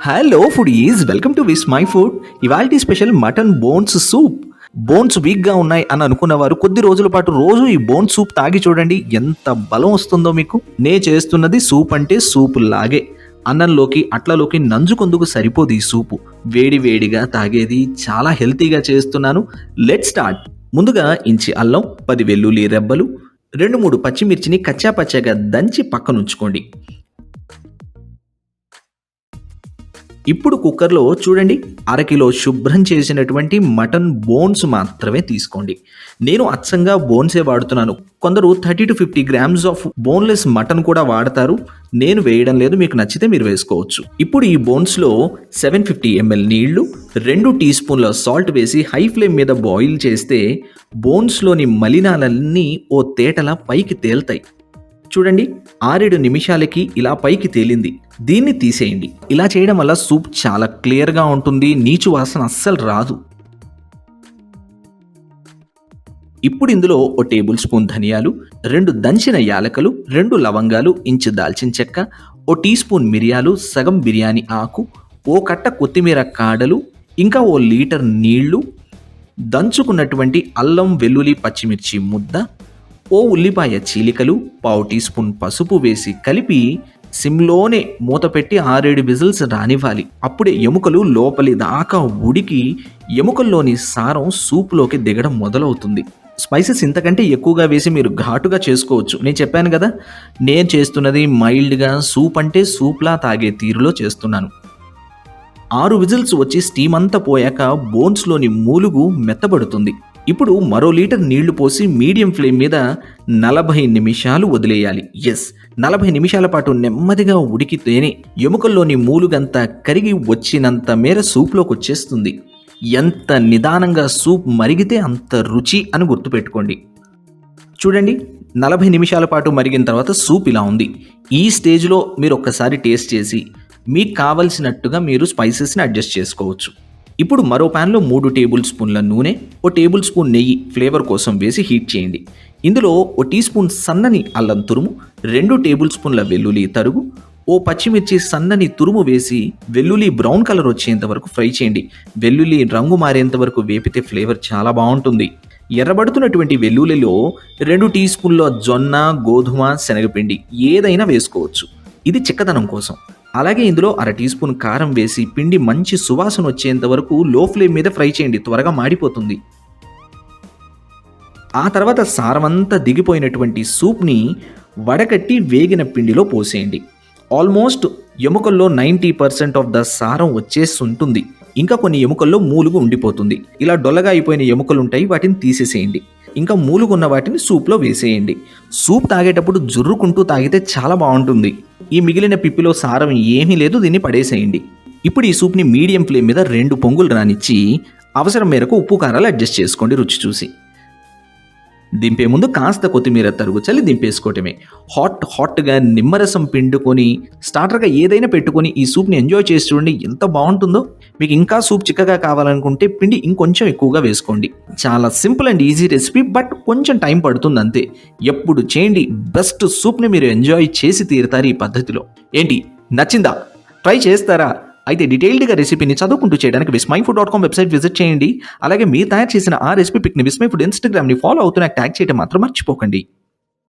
Hello foodies, welcome to Vismai food. ఇవాల్టి special mutton bones soup. Bones వీక్గా ఉన్నాయి అని అనుకున్న వారు కొద్ది రోజుల పాటు రోజు ఈ బోన్ సూప్ తాగి చూడండి, ఎంత బలం వస్తుందో మీకు. నే చేస్తున్నది సూప్ అంటే సూప్ లాగే, అన్నంలోకి అట్లలోకి నంజుకొందుకు సరిపోదు ఈ సూపు. వేడి వేడిగా తాగేది, చాలా హెల్తీగా చేస్తున్నాను. Let start. ముందుగా ఇంచి అల్లం, 10 వెల్లుల్లి రెబ్బలు, 2-3 పచ్చిమిర్చిని కచ్చా పచ్చగా దంచి పక్కనుంచుకోండి. ఇప్పుడు కుక్కర్లో చూడండి, అరకిలో శుభ్రం చేసినటువంటి మటన్ బోన్స్ మాత్రమే తీసుకోండి. నేను అచ్చంగా బోన్సే వాడుతున్నాను. కొందరు 30-50 గ్రామ్స్ ఆఫ్ బోన్లెస్ మటన్ కూడా వాడతారు. నేను వేయడం లేదు, మీకు నచ్చితే మీరు వేసుకోవచ్చు. ఇప్పుడు ఈ బోన్స్లో 750 ml నీళ్లు, 2 టీ స్పూన్ల సాల్ట్ వేసి హై ఫ్లేమ్ మీద బాయిల్ చేస్తే బోన్స్లోని మలినాలన్నీ ఓ తేటలా పైకి తేల్తాయి. చూడండి, 6-7 నిమిషాలకి ఇలా పైకి తేలింది. దీన్ని తీసేయండి. ఇలా చేయడం వల్ల సూప్ చాలా క్లియర్గా ఉంటుంది, నీచు వాసన అస్సలు రాదు. ఇప్పుడు ఇందులో ఓ టేబుల్ స్పూన్ ధనియాలు, 2 దంచిన యాలకలు, 2 లవంగాలు, ఇంచు దాల్చిన చెక్క, ఓ టీ స్పూన్ మిరియాలు, సగం బిర్యానీ ఆకు, ఓ కట్ట కొత్తిమీర కాడలు, ఇంకా ఓ లీటర్ నీళ్లు, దంచుకున్నటువంటి అల్లం వెల్లుల్లి పచ్చిమిర్చి ముద్ద, ఓ ఉల్లిపాయ చీలికలు, పావు టీ స్పూన్ పసుపు వేసి కలిపి సిమ్లోనే మూత పెట్టి 6-7 విజిల్స్ రానివ్వాలి. అప్పుడే ఎముకలు లోపలి దాకా ఉడికి ఎముకల్లోని సారం సూప్లోకి దిగడం మొదలవుతుంది. స్పైసెస్ ఇంతకంటే ఎక్కువగా వేసి మీరు ఘాటుగా చేసుకోవచ్చు. నేను చెప్పాను కదా, నేను చేస్తున్నది మైల్డ్గా, సూప్ అంటే సూప్లా తాగే తీరులో చేస్తున్నాను. 6 విజిల్స్ వచ్చి స్టీమ్ అంతా పోయాక బోన్స్లోని మూలుగు మెత్తబడుతుంది. ఇప్పుడు మరో లీటర్ నీళ్లు పోసి మీడియం ఫ్లేమ్ మీద 40 నిమిషాలు వదిలేయాలి. 40 నిమిషాల పాటు నెమ్మదిగా ఉడికితేనే ఎముకల్లోని మూలుగంతా కరిగి వచ్చినంత మేర సూప్లోకి వచ్చేస్తుంది. ఎంత నిదానంగా సూప్ మరిగితే అంత రుచి అని గుర్తుపెట్టుకోండి. చూడండి, 40 నిమిషాల పాటు మరిగిన తర్వాత సూప్ ఇలా ఉంది. ఈ స్టేజ్లో మీరు ఒక్కసారి టేస్ట్ చేసి మీకు కావలసినట్టుగా మీరు స్పైసెస్ని అడ్జస్ట్ చేసుకోవచ్చు. ఇప్పుడు మరో ప్యాన్లో 3 టేబుల్ స్పూన్ల నూనె, ఓ టేబుల్ స్పూన్ నెయ్యి ఫ్లేవర్ కోసం వేసి హీట్ చేయండి. ఇందులో ఓ టీ స్పూన్ సన్నని అల్లం తురుము, 2 టేబుల్ స్పూన్ల వెల్లుల్లి తరుగు, ఓ పచ్చిమిర్చి సన్నని తురుము వేసి వెల్లుల్లి బ్రౌన్ కలర్ వచ్చేంత వరకు ఫ్రై చేయండి. వెల్లుల్లి రంగు మారేంత వరకు వేపితే ఫ్లేవర్ చాలా బాగుంటుంది. ఎర్రబడుతున్నటువంటి వెల్లుల్లిలో 2 టీ స్పూన్ల జొన్న, గోధుమ, శనగపిండి ఏదైనా వేసుకోవచ్చు. ఇది చిక్కదనం కోసం. అలాగే ఇందులో 1/2 టీ స్పూన్ కారం వేసి పిండి మంచి సువాసన వచ్చేంత వరకు లో ఫ్లేమ్ మీద ఫ్రై చేయండి, త్వరగా మాడిపోతుంది. ఆ తర్వాత సారమంతా దిగిపోయినటువంటి సూప్ని వడకట్టి వేగిన పిండిలో పోసేయండి. ఆల్మోస్ట్ ఎముకల్లో 90% ఆఫ్ ద సారం వచ్చేస్తుంటుంది. ఇంకా కొన్ని ఎముకల్లో మూలుగు ఉండిపోతుంది. ఇలా డొల్లగా అయిపోయిన ఎముకలు ఉంటాయి, వాటిని తీసేసేయండి. ఇంకా మూలుగున్న వాటిని సూప్లో వేసేయండి. సూప్ తాగేటప్పుడు జుర్రుకుంటూ తాగితే చాలా బాగుంటుంది. ఈ మిగిలిన పిప్పిలో సారం ఏమీ లేదు, దీన్ని పడేసేయండి. ఇప్పుడు ఈ సూప్ని మీడియం ఫ్లేమ్ మీద 2 పొంగులు రానిచ్చి అవసరం మేరకు ఉప్పు కారాలు అడ్జస్ట్ చేసుకోండి రుచి చూసి. దింపే ముందు కాస్త కొత్తిమీర తరుగు చల్లి దింపేసుకోవటమే. హాట్గా నిమ్మరసం పిండుకొని స్టార్టర్గా ఏదైనా పెట్టుకొని ఈ సూప్ని ఎంజాయ్ చేసి చూడండి, ఎంత బాగుంటుందో. మీకు ఇంకా సూప్ చిక్కగా కావాలనుకుంటే పిండి ఇంకొంచెం ఎక్కువగా వేసుకోండి. చాలా simple and easy recipe, but కొంచెం టైం పడుతుంది అంతే. ఎప్పుడు చేయండి, బెస్ట్ సూప్ని మీరు ఎంజాయ్ చేసి తీరుతారు ఈ పద్ధతిలో. ఏంటి, నచ్చిందా? ట్రై చేస్తారా? అయితే డీటెయిల్డ్గా రెసిపీని చదువుకుంటూ చేయడానికి vismyfood.com వెబ్సైట్ విజిట్ చేయండి. అలాగే మీరు తయారు చేసిన ఆ రెసిపీ పిక్ని విస్మై ఫుడ్ ఇన్స్టాగ్రామ్ని ఫాలో అవుతూ నాకు ట్యాగ్ చేయడం మాత్రం మర్చిపోకండి.